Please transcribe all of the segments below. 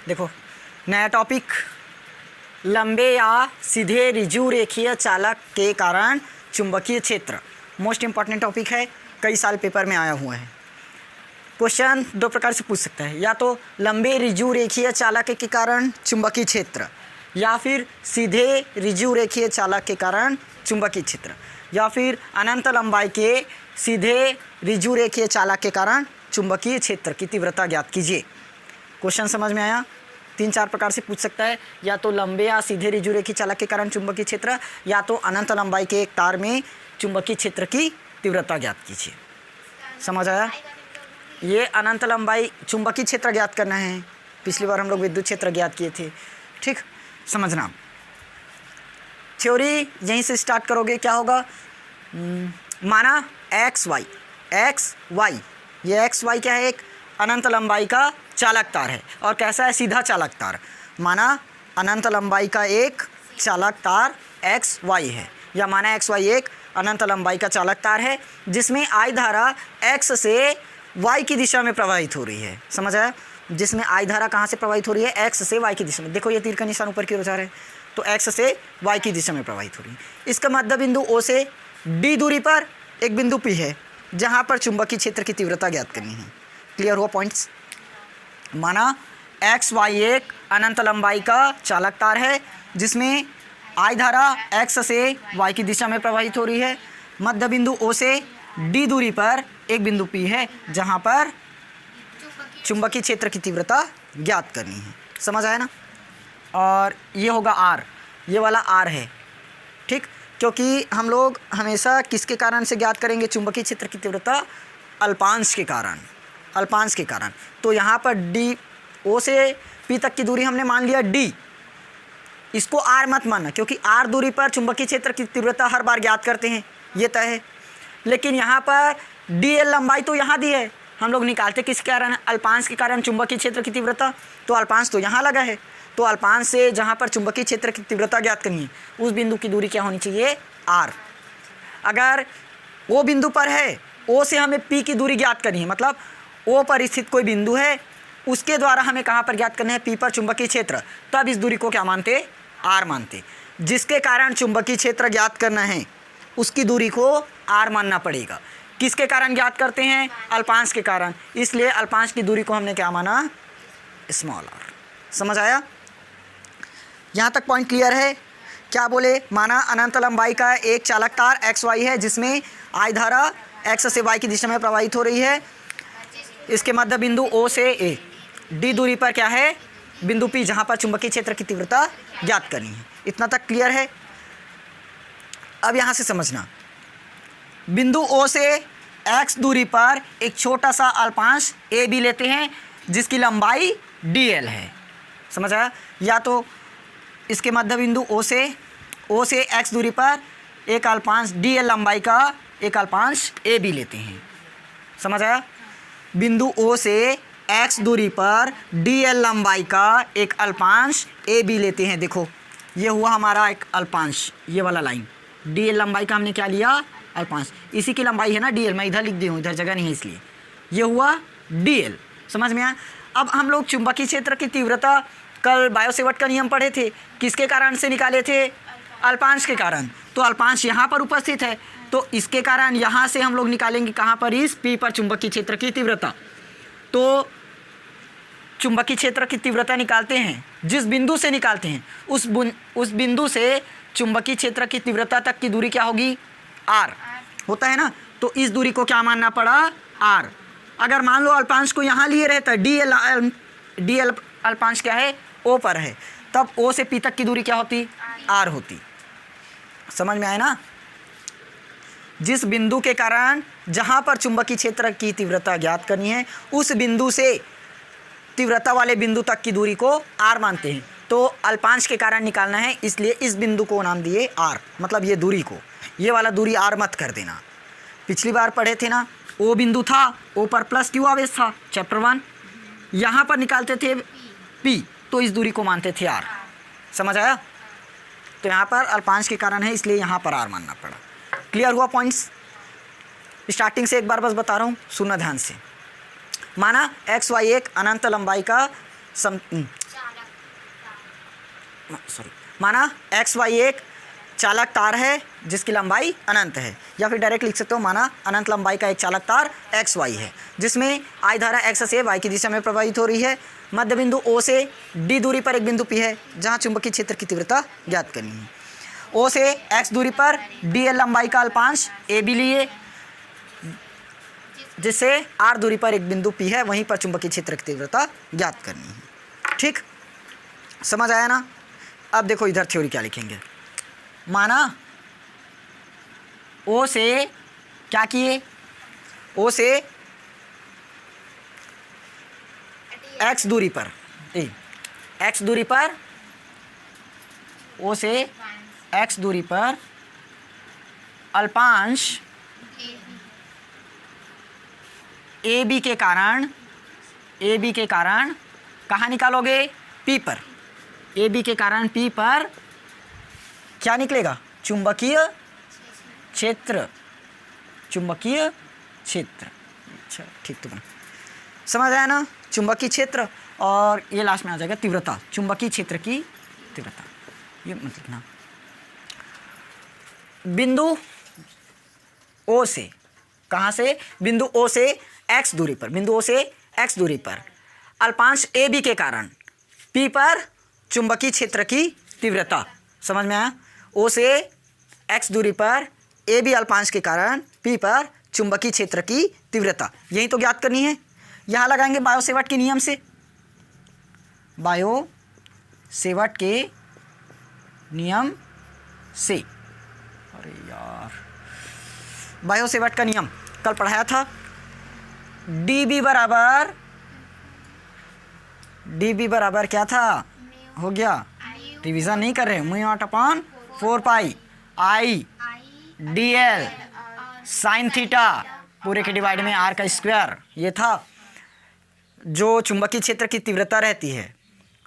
देखो नया टॉपिक, लंबे या सीधे रिजु रेखीय चालक के कारण चुंबकीय क्षेत्र। मोस्ट इंपॉर्टेंट टॉपिक है, कई साल पेपर में आया हुआ है। क्वेश्चन दो प्रकार से पूछ सकता है, या तो लंबे रिजु रेखीय चालक के कारण चुंबकीय क्षेत्र, या फिर सीधे रिजु रेखीय चालक के कारण चुंबकीय क्षेत्र, या फिर अनंत लंबाई के सीधे रिजु रेखीय चालक के कारण चुंबकीय क्षेत्र की तीव्रता ज्ञात कीजिए। क्वेश्चन समझ में आया? 3-4 प्रकार से पूछ सकता है, या तो लंबे या सीधे रिजु रेखीय चालक के कारण चुंबकीय क्षेत्र, या तो अनंत लंबाई के एक तार में चुंबकीय क्षेत्र की तीव्रता ज्ञात कीजिए। समझ आया? ये अनंत लंबाई चुंबकीय क्षेत्र ज्ञात करना है। पिछली बार हम लोग विद्युत क्षेत्र ज्ञात किए थे। ठीक, समझना। थ्योरी यहीं से स्टार्ट करोगे। क्या होगा? माना एक्स वाई, ये एक्स वाई क्या है? एक अनंत लंबाई का चालक तार है। और कैसा है? सीधा चालक तार। माना अनंत लंबाई का एक चालक तार एक्स वाई है, या माना एक्स वाई एक अनंत लंबाई का चालक तार है जिसमें आई धारा एक्स से वाई की दिशा में प्रवाहित हो रही है। समझ आया? जिसमें आई धारा कहाँ से प्रवाहित हो रही है? एक्स से वाई की दिशा में। देखो ये तीर का निशान ऊपर की ओर जा रहा है, तो एक्स से वाई की दिशा में प्रवाहित हो रही है। इसका मध्य बिंदु ओ से डी दूरी पर एक बिंदु पी है जहाँ पर चुंबकीय क्षेत्र की तीव्रता ज्ञात करनी है। क्लियर हुआ पॉइंट्स? माना एक्स वाई एक अनंत लंबाई का चालक तार है जिसमें आई धारा एक्स से वाई की दिशा में प्रवाहित हो रही है। मध्य बिंदु ओ से डी दूरी पर एक बिंदु पी है जहाँ पर चुंबकीय क्षेत्र की तीव्रता ज्ञात करनी है। समझ आया ना? और ये होगा आर, ये वाला आर है। ठीक, क्योंकि हम लोग हमेशा किसके कारण से ज्ञात करेंगे चुंबकीय क्षेत्र की तीव्रता? अल्पांश के कारण। तो यहाँ पर डी, ओ से पी तक की दूरी हमने मान लिया डी। इसको आर मत मानना, क्योंकि आर दूरी पर चुंबकीय क्षेत्र की तीव्रता हर बार ज्ञात करते हैं, ये तय है। लेकिन यहाँ पर डी एल लंबाई तो यहाँ दी है, हम लोग निकालते किसके कारण? अल्पांश के कारण चुंबकीय क्षेत्र की तीव्रता। तो अल्पांश तो यहाँ लगा है, तो अल्पांश से जहाँ पर चुंबकीय क्षेत्र की तीव्रता ज्ञात करनी है उस बिंदु की दूरी क्या होनी चाहिए? आर। अगर ओ बिंदु पर है, ओ से हमें पी की दूरी ज्ञात करनी है, मतलब ओ पर स्थित कोई बिंदु है उसके द्वारा हमें कहाँ पर ज्ञात करना है? पी पर चुंबकीय क्षेत्र। तब इस दूरी को क्या मानते? आर मानते। जिसके कारण चुंबकीय क्षेत्र ज्ञात करना है उसकी दूरी को आर मानना पड़ेगा। किसके कारण ज्ञात करते हैं? अल्पांश के कारण। इसलिए अल्पांश की दूरी को हमने क्या माना? Small R. समझ आया? यहाँ तक पॉइंट क्लियर है? क्या बोले? माना अनंत लंबाई का एक चालक तार एक्स वाई है जिसमें आई धारा एक्स से वाई की दिशा में प्रवाहित हो रही है। इसके मध्य बिंदु ओ से ए, डी दूरी पर क्या है? बिंदु पी, जहाँ पर चुंबकीय क्षेत्र की तीव्रता ज्ञात करनी है। इतना तक क्लियर है? अब यहाँ से समझना, बिंदु ओ से एक्स दूरी पर एक छोटा सा अल्पांश ए बी लेते हैं जिसकी लंबाई डी एल है। समझ आया? या तो इसके मध्य बिंदु ओ से एक्स दूरी पर एक अल्पांश डी एल लंबाई का एक अल्पांश ए बी लेते हैं। समझ आया? बिंदु ओ से एक्स दूरी पर डी एल लंबाई का एक अल्पांश ए बी लेते हैं। देखो ये हुआ हमारा एक अल्पांश, ये वाला लाइन डी एल लंबाई का हमने क्या लिया? अल्पांश। इसी की लंबाई है ना डी एल, मैं इधर लिख दी हूँ, इधर जगह नहीं है इसलिए। ये हुआ डी एल। समझ में आया? अब हम लोग चुंबकीय क्षेत्र की तीव्रता कल बायो-सेवर्ट का नियम पढ़े थे, किसके कारण से निकाले थे? अल्पांश के कारण। तो अल्पांश यहाँ पर उपस्थित है, तो इसके कारण यहाँ से हम लोग निकालेंगे कहाँ पर? इस पी पर चुंबकीय क्षेत्र की तीव्रता। तो चुंबकीय क्षेत्र की तीव्रता निकालते हैं, जिस बिंदु से निकालते हैं उस बिंदु से चुंबकीय क्षेत्र की तीव्रता तक की दूरी क्या होगी? आर होता है ना। तो इस दूरी को क्या मानना पड़ा? आर। अगर मान लो अल्पांश को यहाँ लिए रहता है, डी एल अल्पांश क्या है? ओ पर है, तब ओ से पी तक की दूरी क्या होती? आर होती। समझ में आया ना? जिस बिंदु के कारण जहाँ पर चुंबकीय क्षेत्र की तीव्रता ज्ञात करनी है उस बिंदु से तीव्रता वाले बिंदु तक की दूरी को आर मानते हैं। तो अल्पांश के कारण निकालना है, इसलिए इस बिंदु को नाम दिए आर, मतलब ये दूरी को, ये वाला दूरी आर मत कर देना। पिछली बार पढ़े थे ना, ओ बिंदु था, ओ पर प्लस क्यू आवेश था, चैप्टर 1। यहाँ पर निकालते थे पी, तो इस दूरी को मानते थे आर। समझ आया? तो यहाँ पर अल्पांश के कारण है, इसलिए यहाँ पर आर मानना पड़ा। क्लियर हुआ पॉइंट्स? स्टार्टिंग से एक बार बस बता रहा हूँ, सुनना ध्यान से। माना एक्स वाई एक अनंत लंबाई का सॉरी, माना एक्स वाई एक चालक तार है जिसकी लंबाई अनंत है, या फिर डायरेक्ट लिख सकते हो माना अनंत लंबाई का एक चालक तार एक्स वाई है जिसमें आई धारा एक्स से वाई की दिशा में प्रवाहित हो रही है। मध्य बिंदु ओ से डी दूरी पर एक बिंदु पी है जहां चुंबकीय क्षेत्र की तीव्रता ज्ञात करनी है। ओ से एक्स दूरी पर डी एल लंबाई का अल्पांश ए बी लिए, जिससे आर दूरी पर एक बिंदु पी है, वहीं पर चुंबकीय क्षेत्र की तीव्रता ज्ञात करनी है। ठीक, समझ आया ना? अब देखो इधर थ्योरी क्या लिखेंगे। माना ओ से क्या किए, ओ से एक्स दूरी पर, एक्स दूरी पर, ओ से एक्स दूरी पर अल्पांश ए बी के कारण, ए बी के कारण कहाँ निकालोगे? पी पर। ए बी के कारण पी पर क्या निकलेगा? चुंबकीय क्षेत्र, चुंबकीय क्षेत्र। अच्छा ठीक, तो समझ आया ना? चुंबकीय क्षेत्र, और ये लास्ट में आ जाएगा तीव्रता, चुंबकीय क्षेत्र की तीव्रता। ये मतलब ना बिंदु ओ से, कहाँ से? बिंदु ओ से एक्स दूरी पर, बिंदु ओ से एक्स दूरी पर अल्पांश ए बी के कारण पी पर चुंबकीय क्षेत्र की तीव्रता। समझ में आया? ओ से एक्स दूरी पर ए बी अल्पांश के कारण पी पर चुंबकीय क्षेत्र की तीव्रता, यही तो ज्ञात करनी है। यहाँ लगाएंगे बायो सेवर्ट के नियम से, बायो सेवर्ट के नियम से। अरे यार, बायो सेवर्ट का नियम कल पढ़ाया था। डी बी बराबर क्या था? हो गया, रिवीजन नहीं कर रहे, mu naught upon 4 pi I D L sine theta पूरे के डिवाइड में आर का स्क्वायर। ये था जो चुंबकीय क्षेत्र की तीव्रता रहती है,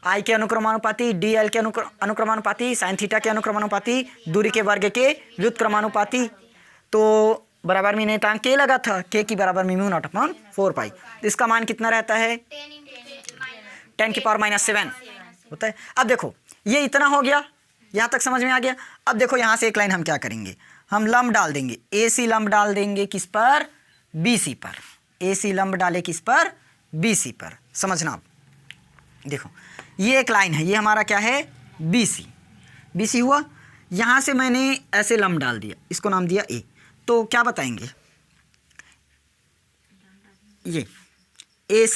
आई के अनुक्रमानुपाती, डी एल के अनुक्रमानुपाती, साइन थीटा के अनुक्रमानुपाती, दूरी के वर्ग के व्युत्क्रमानुपाती। तो बराबर में नियतांक के लगा था, के की बराबर में म्यू नॉट अपॉन 4 पाई। तो इसका मान कितना रहता है? 10 की पावर -7 होता है। अब देखो ये इतना हो गया, यहाँ तक समझ में आ गया। अब देखो यहाँ से एक लाइन हम क्या करेंगे, हम लंब डाल देंगे, ए सी लंब डाल देंगे किस पर? बी सी पर। ए सी लंब डाले किस पर? बी सी पर। समझना, देखो ये एक लाइन है, ये हमारा क्या है? B C. बी सी हुआ, यहाँ से मैंने ऐसे लंब डाल दिया, इसको नाम दिया ए। तो क्या बताएंगे? ये ए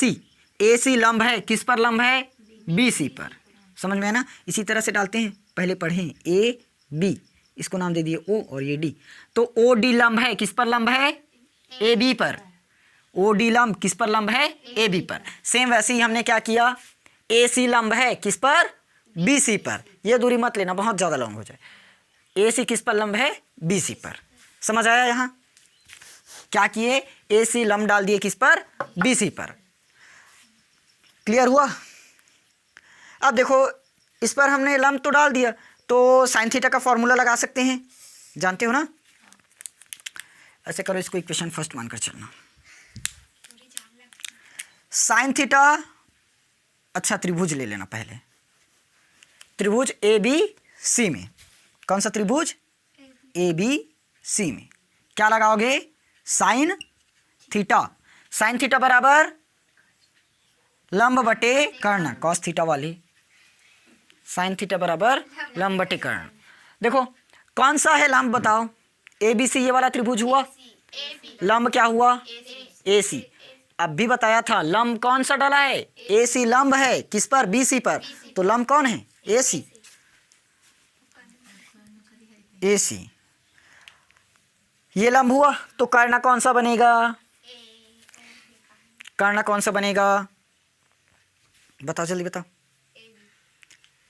सी लंब है, किस पर लंब है? बी सी पर। समझ में है ना? इसी तरह से डालते हैं, पहले पढ़ें ए बी, इसको नाम दे दिए ओ, और ये डी। तो ओ डी लंब है, किस पर लंब है? ए बी पर। ओ डी लंब किस पर लंब है? ए बी पर। सेम वैसे ही हमने क्या किया, ए सी लंब है किस पर? बी सी पर। ये दूरी मत लेना, बहुत ज़्यादा लॉन्ग हो जाए। ए सी किस पर लंब है? बी सी पर। समझ आया? यहाँ क्या किए, ए सी लंब डाल दिए किस पर? बी सी पर। क्लियर हुआ? अब देखो इस पर हमने लंब तो डाल दिया, तो साइन थीटा का फॉर्मूला लगा सकते हैं, जानते हो ना? ऐसे करो, इसको इक्वेशन फर्स्ट मानकर चलना। साइन थीटा, अच्छा त्रिभुज ले लेना पहले, त्रिभुज ए बी सी में। कौन सा त्रिभुज? ए बी सी में क्या लगाओगे? Sign theta. साइन थीटा बराबर लंब बटे कर्ण, कॉस थीटा वाली। साइन थीटा बराबर लंब बटे कर्ण। देखो कौन सा है लंब बताओ? ए बी सी, ये वाला त्रिभुज हुआ। लंब क्या हुआ? ए सी। अब भी बताया था लंब कौन सा डाला है? ए सी लंब है किस पर? बी सी पर। तो लंब कौन है? ए सी। ए सी ये लंब हुआ, तो कर्ण कौन सा बनेगा? कर्ण कौन सा बनेगा? बताओ जल्दी बताओ।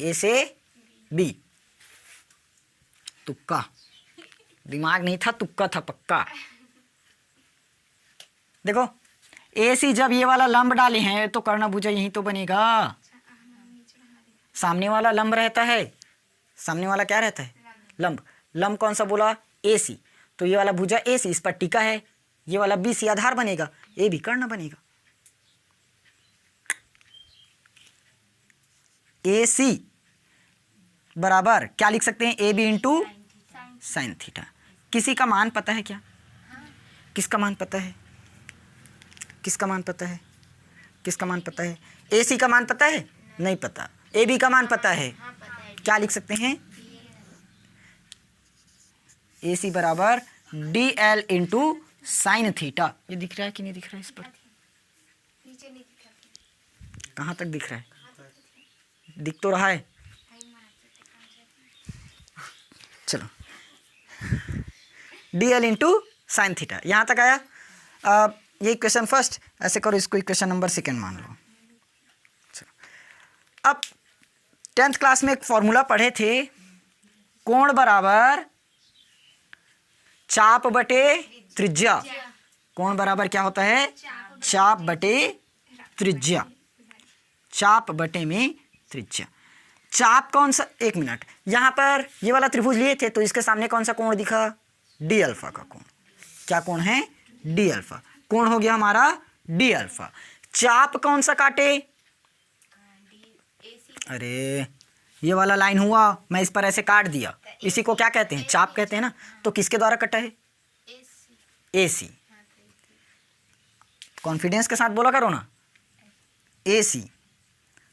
ए से बी। तुक्का, दिमाग नहीं था, तुक्का था पक्का। देखो ए सी जब ये वाला लंब डाले हैं तो कर्ण भुजा यही तो बनेगा। सामने वाला लंब रहता है, सामने वाला क्या रहता है? लंब। लंब कौन सा बोला? ए सी। तो ये वाला भुजा ए सी इस पर टिका है, ये वाला बी सी आधार बनेगा, ए बी कर्ण बनेगा। ए सी बराबर क्या लिख सकते हैं, A B into sine theta. किसी का मान पता है क्या? किसका मान पता है? किसका मान पता है? किसका मान पता है? ए सी का मान पता है? नहीं पता। ए बी का मान पता है? क्या लिख सकते हैं, ए सी बराबर D L into sine theta. ये दिख रहा है कि नहीं दिख रहा है? इस पर कहाँ तक दिख रहा है? दिख तो रहा है। चलो, D L into sine theta यहाँ तक आया। ये इक्वेशन फर्स्ट, ऐसे करो, इसको इक्वेशन नंबर सेकेंड मान लो। चलो, अब 10th क्लास में एक फॉर्मूला पढ़े थे, कोण बराबर चाप बटे त्रिज्या। कोण बराबर क्या होता है? चाप बटे त्रिज्या। चाप बटे में त्रिज्या। चाप कौन सा, एक मिनट, यहाँ पर ये वाला त्रिभुज लिए थे तो इसके सामने कौन सा कोण दिखा? डी अल्फा का कोण। क्या कोण है? D alpha. कोण हो गया हमारा डी अल्फा। चाप कौन सा काटे? अरे ये वाला लाइन हुआ, मैं इस पर ऐसे काट दिया, इसी को क्या कहते हैं? चाप कहते हैं ना। तो किसके द्वारा कटा है? ए सी। कॉन्फिडेंस के साथ बोला करो ना, ए सी।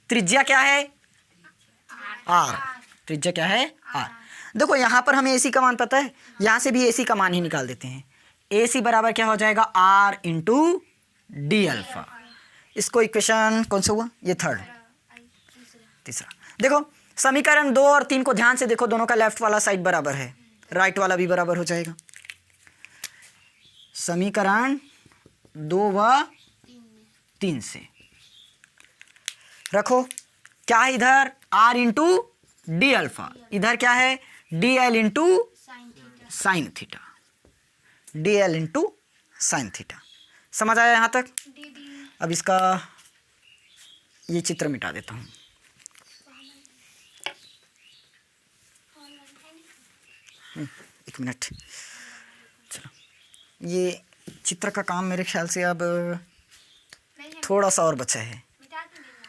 त्रिज्या क्या है? आर। त्रिज्या क्या है? आर। देखो यहाँ पर हमें ए सी का मान पता है, यहाँ से भी ए सी का मान ही निकाल देते हैं। ए सी बराबर क्या हो जाएगा? R into D alpha. इसको इक्वेशन कौन सा हुआ? ये थर्ड, तीसरा। देखो समीकरण 2 और 3 को ध्यान से देखो, दोनों का लेफ्ट वाला साइड बराबर है, राइट वाला भी बराबर हो जाएगा। समीकरण 2 व 3 से रखो, क्या है इधर? आर इंटू डी अल्फा, इधर क्या है? D L into sine theta. D L into sine theta. समझ आया यहाँ तक? अब इसका ये चित्र मिटा देता हूँ। एक मिनट, चलो, ये चित्र का काम मेरे ख्याल से अब थोड़ा सा और बचा है,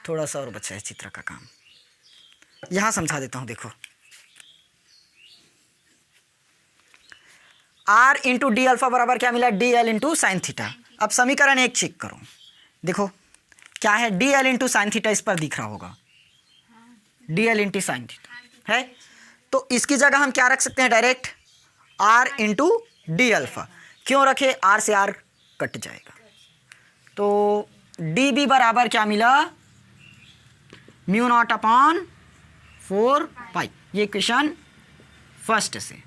थोड़ा सा और बचा है चित्र का काम। यहाँ समझा देता हूँ। देखो, आर इंटू डी अल्फा बराबर क्या मिला? D L into sine theta. अब समीकरण 1 चेक करो, देखो क्या है? D L into sine theta इस पर दिख रहा होगा, D L into sine theta है। तो इसकी जगह हम क्या रख सकते हैं? Direct are into D alpha. क्यों रखे? आर से आर कट जाएगा। तो डी बी बराबर क्या मिला? Mu not upon 4 pi. ये इक्वेशन फर्स्ट से,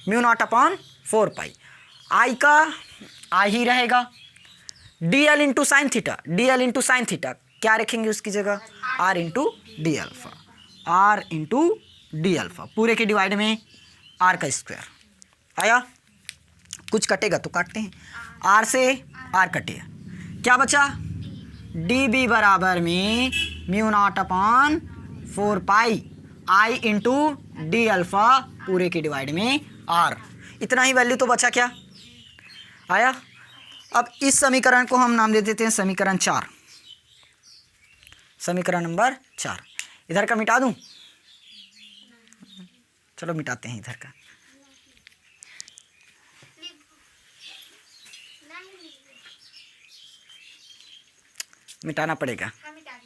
mu not upon 4 pi. I का आई ही रहेगा। D L into sine theta, D L into sine theta क्या रखेंगे उसकी जगह? R into D alpha. R into D alpha, पूरे के डिवाइड में आर का स्क्वायर आया। कुछ कटेगा तो काटते हैं, आर से आर कटेगा, क्या बचा? डी बी बराबर में म्यू नॉट अपॉन 4 पाई आई इंटू डी अल्फा, पूरे के डिवाइड में आर। इतना ही वैल्यू तो बचा। क्या आया? अब इस समीकरण को हम नाम दे देते हैं समीकरण 4। समीकरण नंबर 4। इधर का मिटा दूं? चलो मिटाते हैं इधर का। मिटाना पड़ेगा,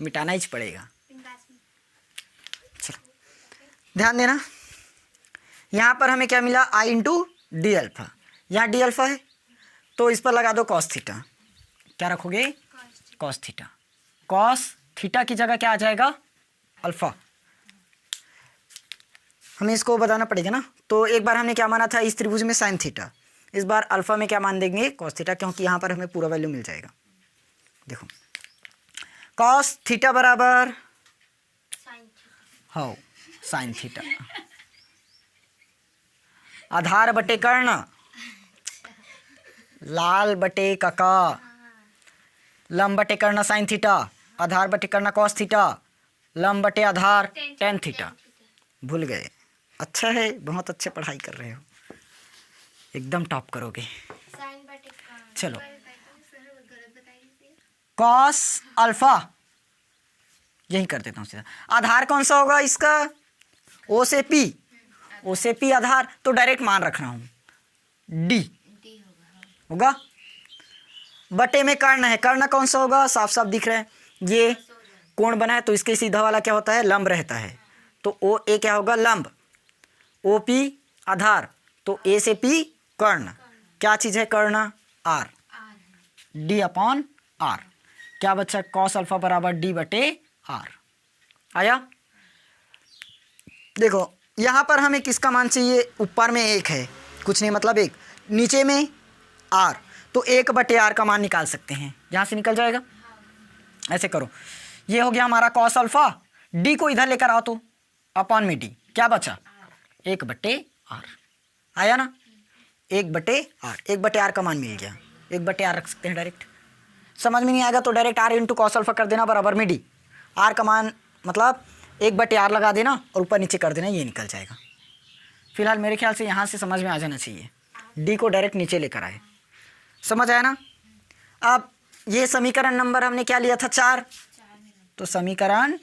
मिटाना ही पड़ेगा। चलो ध्यान देना, यहाँ पर हमें क्या मिला? आई इंटू डी अल्फा। यहाँ डी अल्फा है तो इस पर लगा दो कॉस थीटा। क्या रखोगे? Cos theta. कॉस थीटा की जगह क्या आ जाएगा? अल्फा। हमें इसको बताना पड़ेगा ना। तो एक बार हमने क्या माना था इस त्रिभुज में? Sine theta. इस बार अल्फा में क्या मान देंगे? कॉस थीटा, क्योंकि यहाँ पर हमें पूरा वैल्यू मिल जाएगा। देखो कॉस थीटा बराबर हो साइन थीटा। आधार बटे कर्ण, लाल बटे काका, लंब बटे कर्ण साइन थीटा, आधार बटे कर्ण कॉस थीटा, लंब बटे आधार टेन थीटा। भूल गए? अच्छा है, बहुत अच्छे पढ़ाई कर रहे हो, एकदम टॉप करोगे। चलो, कॉस अल्फा यही कर देता हूँ सीधा। आधार कौन सा होगा इसका? ओ से पी, ओ से पी आधार, तो डायरेक्ट मान रख रहा हूँ डी होगा। बटे में कर्ण है, कर्ण कौन सा होगा? साफ साफ दिख रहा है, ये कोण बना है तो इसके सीधा वाला क्या होता है? लंब रहता है। तो ओ ए क्या होगा? लंब। ओ पी आधार, तो ए से पी कर्ण। क्या चीज़ है कर्ण? आर। D upon R. क्या बच्चा? कॉस अल्फा बराबर डी बटे आर। आया? देखो यहाँ पर हमें किसका मान चाहिए? ऊपर में एक है, कुछ नहीं मतलब एक, नीचे में आर, तो एक बटे आर का मान निकाल सकते हैं, यहाँ से निकल जाएगा। ऐसे करो, ये हो गया हमारा कॉस अल्फा, डी को इधर लेकर आओ तो अपॉन में डी, क्या बचा? एक बटे आर। आया ना? एक बटे आर, एक बटे आर का मान मिल गया, एक बटे आर रख सकते हैं डायरेक्ट। समझ में नहीं आएगा तो direct are into cos alpha कर देना बराबर में डी। आर का मान मतलब एक बटे आर लगा देना और ऊपर नीचे कर देना, ये निकल जाएगा। फिलहाल मेरे ख्याल से यहाँ से समझ में आ जाना चाहिए, डी को डायरेक्ट नीचे लेकर आए। समझ आया ना? अब ये समीकरण नंबर हमने क्या लिया था? 4। तो समीकरण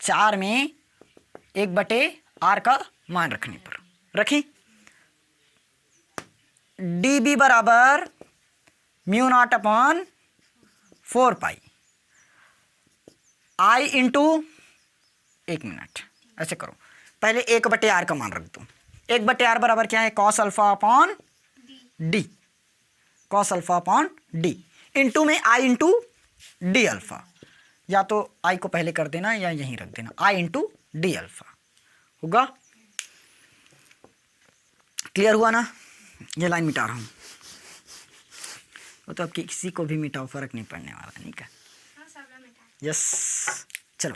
4 में एक बटे आर का मान रखने पर रखें, डी बी बराबर म्यू नॉट अपॉन 4 पाई आई इंटू, एक मिनट ऐसे करो, पहले एक बटे आर का मान रख दो। एक बटे आर बराबर क्या है? Cos alpha upon D, cos alpha upon D into में आई इंटू डी अल्फा, या तो आई को पहले कर देना या यहीं रख देना, आई इंटू डी अल्फा होगा। क्लियर हुआ ना? ये लाइन मिटा रहा हूँ, वो तो अब किसी को भी मिटाओ, फर्क नहीं पड़ने वाला, नहीं का? यस। चलो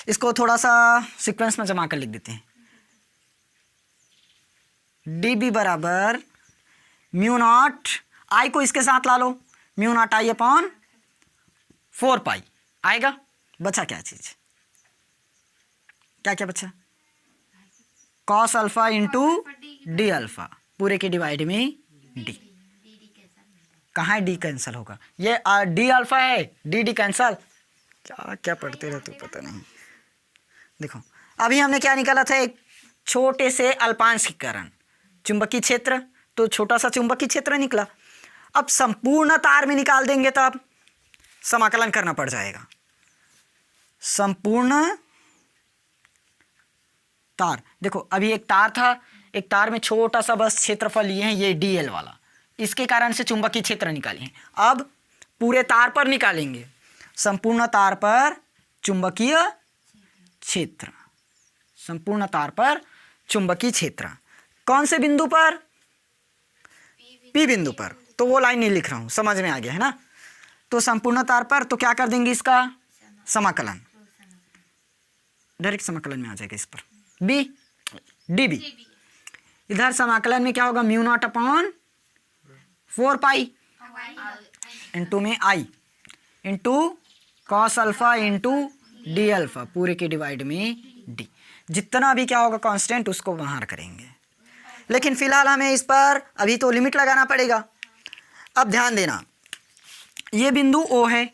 इसको थोड़ा सा सीक्वेंस में जमा कर लिख देते हैं। डी बी बराबर म्यू नॉट, आई को इसके साथ ला लो, म्यू नॉट आई अपॉन 4 पाई आएगा। बचा क्या चीज? क्या क्या बचा? Cos alpha into D alpha, पूरे के डिवाइड में डी। कहाँ है डी? कैंसिल होगा, ये डी अल्फा है, डी डी कैंसिल। क्या क्या पढ़ते रहते हो पता नहीं। देखो अभी हमने क्या निकाला था? एक छोटे से अल्पांशीकरण चुंबकीय क्षेत्र, तो छोटा सा चुंबकीय क्षेत्र निकला। अब संपूर्ण तार में निकाल देंगे तो अब समाकलन करना पड़ जाएगा। संपूर्ण तार, देखो अभी एक तार था, एक तार में छोटा सा बस क्षेत्रफल लिए हैं, ये डीएल वाला, इसके कारण से चुंबकीय क्षेत्र निकाले हैं। अब पूरे तार पर निकालेंगे, संपूर्ण तार पर चुंबकीय क्षेत्र, संपूर्ण तार पर चुंबकीय क्षेत्र कौन से बिंदु पर? पी बिंदु पर। तो वो लाइन नहीं लिख रहा हूं, समझ में आ गया है ना? तो संपूर्ण तार पर तो क्या कर देंगे? इसका समाकलन, डायरेक्ट समाकलन में आ जाएगा इस पर, बी डी बी। इधर समाकलन में क्या होगा? Mu not upon 4 pi into में I into cos alpha into D alpha, पूरे के डिवाइड में डी। जितना भी क्या होगा कांस्टेंट उसको बाहर करेंगे, लेकिन फिलहाल हमें इस पर अभी तो लिमिट लगाना पड़ेगा। अब ध्यान देना, ये बिंदु ओ है,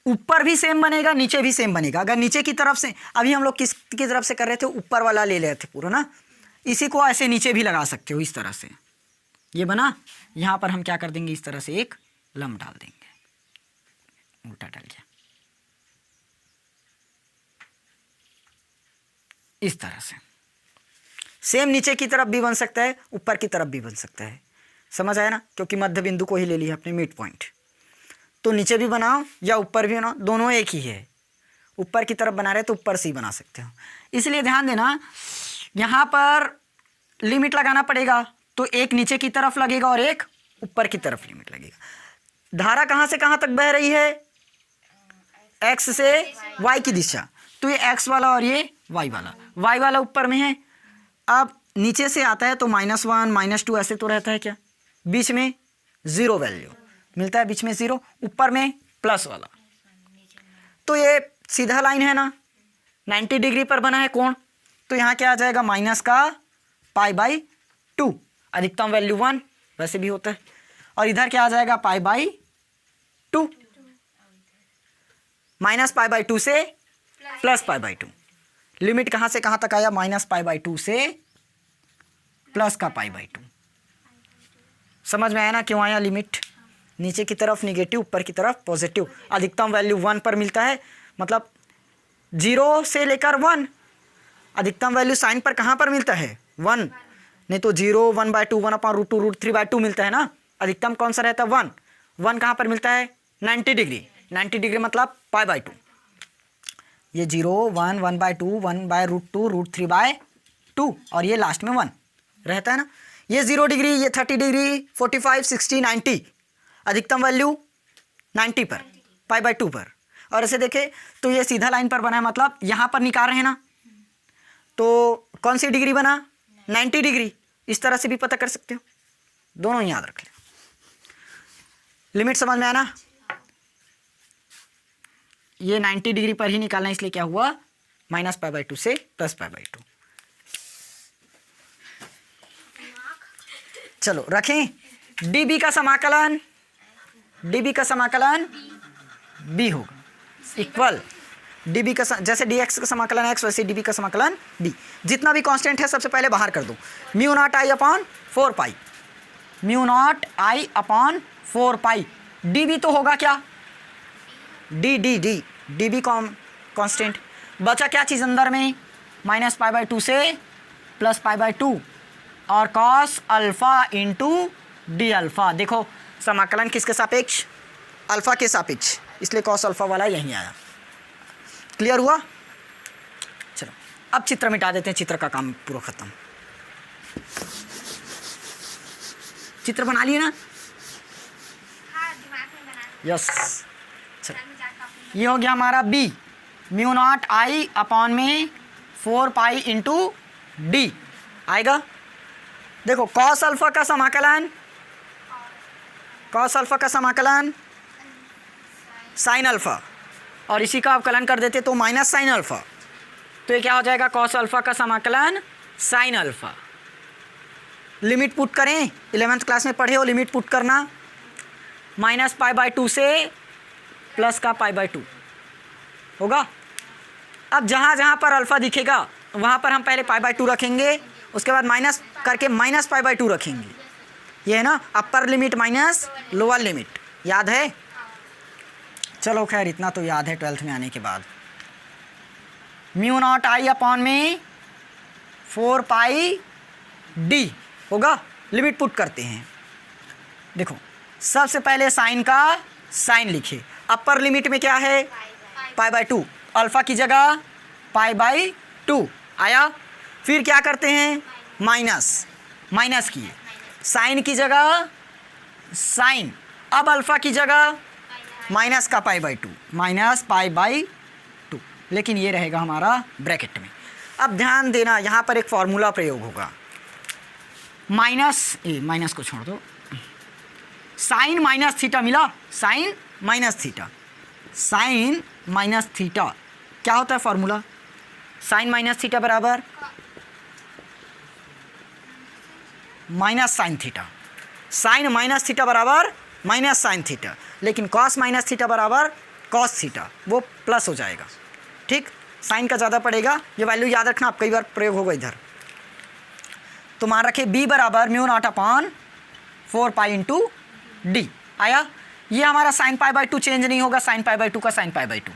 ऊपर भी सेम बनेगा नीचे भी सेम बनेगा। अगर नीचे की तरफ से, अभी हम लोग किसकी तरफ से कर रहे थे? ऊपर वाला ले रहे थे पूरा ना, इसी को ऐसे नीचे भी लगा सकते हो, इस तरह से ये बना। यहाँ पर हम क्या कर देंगे? इस तरह से एक लंब डाल देंगे, उल्टा डल गया, इस तरह से। सेम नीचे की तरफ भी बन सकता है, ऊपर की तरफ भी बन सकता है। समझ आया ना? क्योंकि मध्य बिंदु को ही ले लिया अपने मिड पॉइंट, तो नीचे भी बनाओ या ऊपर भी बनाओ, दोनों एक ही है। ऊपर की तरफ बना रहे तो ऊपर से ही बना सकते हो। इसलिए ध्यान देना, यहाँ पर लिमिट लगाना पड़ेगा, तो एक नीचे की तरफ लगेगा और एक ऊपर की तरफ लिमिट लगेगा। धारा कहाँ से कहाँ तक बह रही है? एक्स से वाई की दिशा, तो ये एक्स वाला और ये वाई वाला ऊपर में है। अब नीचे से आता है तो -1 -2 ऐसे तो रहता है क्या? बीच में 0 वैल्यू मिलता है, बीच में 0, ऊपर में प्लस वाला। तो ये सीधा लाइन है ना, 90 डिग्री पर बना है कोण, तो यहाँ क्या आ जाएगा? माइनस का π/2, अधिकतम वैल्यू 1 वैसे भी होता है, और इधर क्या आ जाएगा? π/2। माइनस पाई बाई 2 से प्लस पाई बाई 2। लिमिट कहाँ से कहाँ तक आया? माइनस पाई बाई 2 से प्लस का पाई बाई 2। समझ में आया ना क्यों आया लिमिट? नीचे की तरफ निगेटिव, ऊपर की तरफ पॉजिटिव। अधिकतम वैल्यू 1 पर मिलता है, मतलब 0 से लेकर 1। अधिकतम वैल्यू साइन पर कहाँ पर मिलता है? 1। नहीं तो 0, 1/2, 1/√2, √3/2 मिलता है ना। अधिकतम कौन सा रहता है? 1। 1 कहाँ पर मिलता है? 90 डिग्री। 90 डिग्री मतलब पाई बाई 2। ये 0, 1, 1/2, 1/√2, √3/2 और ये लास्ट में 1 रहता है ना। ये 0 डिग्री, ये 30 डिग्री, 45, 60, 90। अधिकतम वैल्यू 90 पर, पाई बाई 2 पर। और ऐसे देखें तो ये सीधा लाइन पर बना है, मतलब यहाँ पर निकाल रहे हैं ना, तो कौन सी डिग्री बना? 90 डिग्री। इस तरह से भी पता कर सकते हो, दोनों ही याद रख लें। लिमिट समझ में आया ना? ये 90 डिग्री पर ही निकालना, इसलिए क्या हुआ? माइनस पाई बाई 2 से प्लस पाई बाई 2। चलो रखें। डीबी का समाकलन, डीबी का समाकलन बी होगा इक्वल डीबी का जैसे डीएक्स का समाकलन एक्स, वैसे डीबी का समाकलन बी। जितना भी कांस्टेंट है सबसे पहले बाहर कर दो। Mu not I upon 4 pi, mu not I upon 4 pi. DB तो होगा क्या? D D D dB constant. बचा क्या चीज़ अंदर में? माइनस पाई बाई 2 से प्लस पाई बाई 2 और cos alpha into D alpha. देखो समाकलन किसके सापेक्ष? अल्फा के सापेक्ष, इसलिए कॉस अल्फा वाला यहीं आया। क्लियर हुआ? चलो अब चित्र मिटा देते हैं, चित्र का काम पूरा खत्म। चित्र बना लिए ना? यस। चलो ये हो गया हमारा B, mu not I upon में 4 पाई इंटू डी आएगा। देखो कॉस अल्फा का समाकलन, कॉस अल्फा का समाकलन साइन अल्फा, और इसी का अवकलन कर देते तो माइनस साइन अल्फा। तो ये क्या हो जाएगा? कॉस अल्फा का समाकलन साइन अल्फा। लिमिट पुट करें, 11th क्लास में पढ़े हो लिमिट पुट करना। माइनस पाई बाई 2 से प्लस का पाई बाई 2 होगा। अब जहाँ जहाँ पर अल्फा दिखेगा वहाँ पर हम पहले पाई बाई 2 रखेंगे, उसके बाद माइनस करके माइनस पाई बाई 2 रखेंगे। ये है ना upper limit minus lower limit, याद है? चलो खैर इतना तो याद है 12th में आने के बाद। म्यू नॉट आई अपॉन में 4 पाई डी होगा। लिमिट पुट करते हैं। देखो सबसे पहले साइन का साइन लिखे। अपर लिमिट में क्या है? पाई बाई 2, अल्फा की जगह पाई बाई 2 आया। फिर क्या करते हैं? माइनस, माइनस किए, साइन की जगह साइन, अब अल्फा की जगह माइनस का pi by 2, minus pi by 2, लेकिन ये रहेगा हमारा ब्रैकेट में। अब ध्यान देना यहाँ पर एक फॉर्मूला प्रयोग होगा। माइनस को छोड़ दो, साइन माइनस थीटा मिला, sine minus theta, sine minus theta क्या होता है फॉर्मूला? साइन माइनस थीटा बराबर minus sine theta. Sine minus theta बराबर माइनस साइन थीटा, लेकिन कॉस माइनस थीटा बराबर कॉस थीटा, वो प्लस हो जाएगा। ठीक, साइन का ज़्यादा पड़ेगा, ये वैल्यू याद रखना, आप कई बार प्रयोग होगा इधर। तो मान रखे बी बराबर mu naught upon 4 pi into D आया। ये हमारा साइन पाई बाई 2 चेंज नहीं होगा, साइन पाई बाई 2 का साइन पाई बाई 2,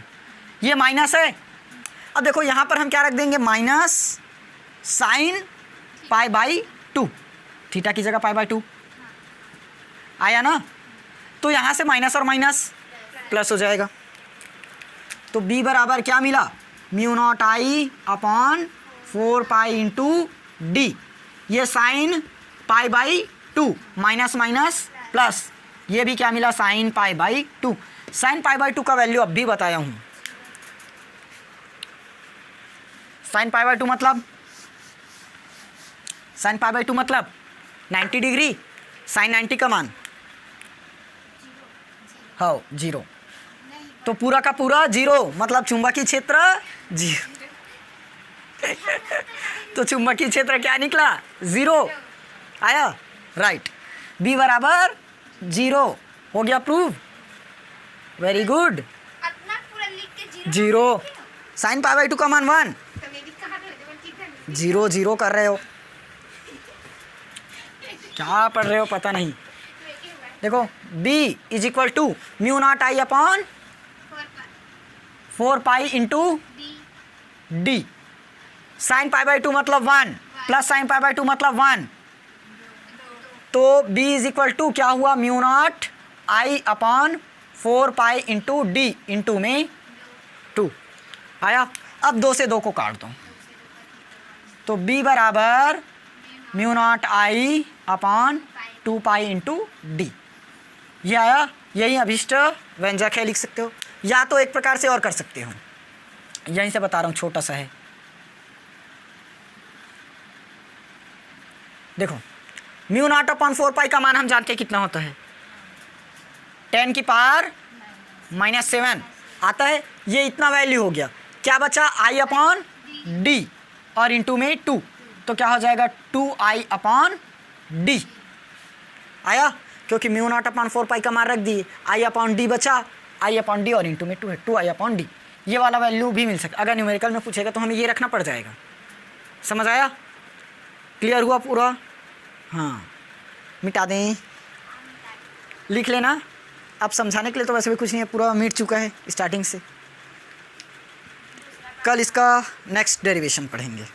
ये माइनस है। अब देखो यहाँ पर हम क्या रख देंगे? Minus sign pi by 2, theta की जगह पाई बाई 2 आया ना। तो यहाँ से माइनस और माइनस प्लस हो जाएगा। तो b बराबर क्या मिला? Mu not I upon 4 pi into D. ये sign pi by 2, minus minus plus, ये भी क्या मिला? Sign pi by 2। Sign pi by 2 का वैल्यू अब भी बताया हूँ। साइन पाई बाई 2 मतलब, साइन पाई बाई 2 मतलब 90 डिग्री, साइन 90 का मान हाँ 0, तो पूरा का पूरा 0, मतलब चुंबकीय क्षेत्र 0। तो चुंबकीय क्षेत्र क्या निकला? 0 आया, राइट। b बराबर 0 हो गया प्रूव, वेरी गुड। अपना पूरा लिख के zero. Sign pi by to का मान 1। जीरो जीरो कर रहे हो, क्या पढ़ रहे हो पता नहीं। देखो b is equal to mu not I upon 4 pi into d. Sine pi by two मतलब 1 plus sine pi by two मतलब 1, तो b इज इक्वल टू क्या हुआ, mu not I upon 4 pi into d, into में 2 आया। अब 2 से 2 को काट दो, तो b बराबर mu not I upon 2 pi into D, ये आया। यही अभिष्ट व्यंजक है, लिख सकते हो। या तो एक प्रकार से और कर सकते हो, यहीं से बता रहा हूँ, छोटा सा है। देखो म्यू नॉट अपॉन 4 पाई का मान हम जानते हैं कितना होता है, 10 की पावर -7 आता है। ये इतना वैल्यू हो गया, क्या बचा आई अपॉन डी और इंटू में 2, तो क्या हो जाएगा 2i अपॉन डी आया, क्योंकि म्यू नॉट अपॉन 4 पाई का मान रख दिए, आई अपॉन डी बचा, आई अपॉन डी और इंटू में 2 है, 2i अपॉन डी। ये वाला वैल्यू भी मिल सकता, अगर न्यूमेरिकल में पूछेगा तो हमें ये रखना पड़ जाएगा। समझ आया, क्लियर हुआ पूरा? हाँ, मिटा दें, लिख लेना। अब समझाने के लिए तो वैसे भी कुछ नहीं है, पूरा मिट चुका है स्टार्टिंग से। कल इसका नेक्स्ट डेरिवेशन पढ़ेंगे।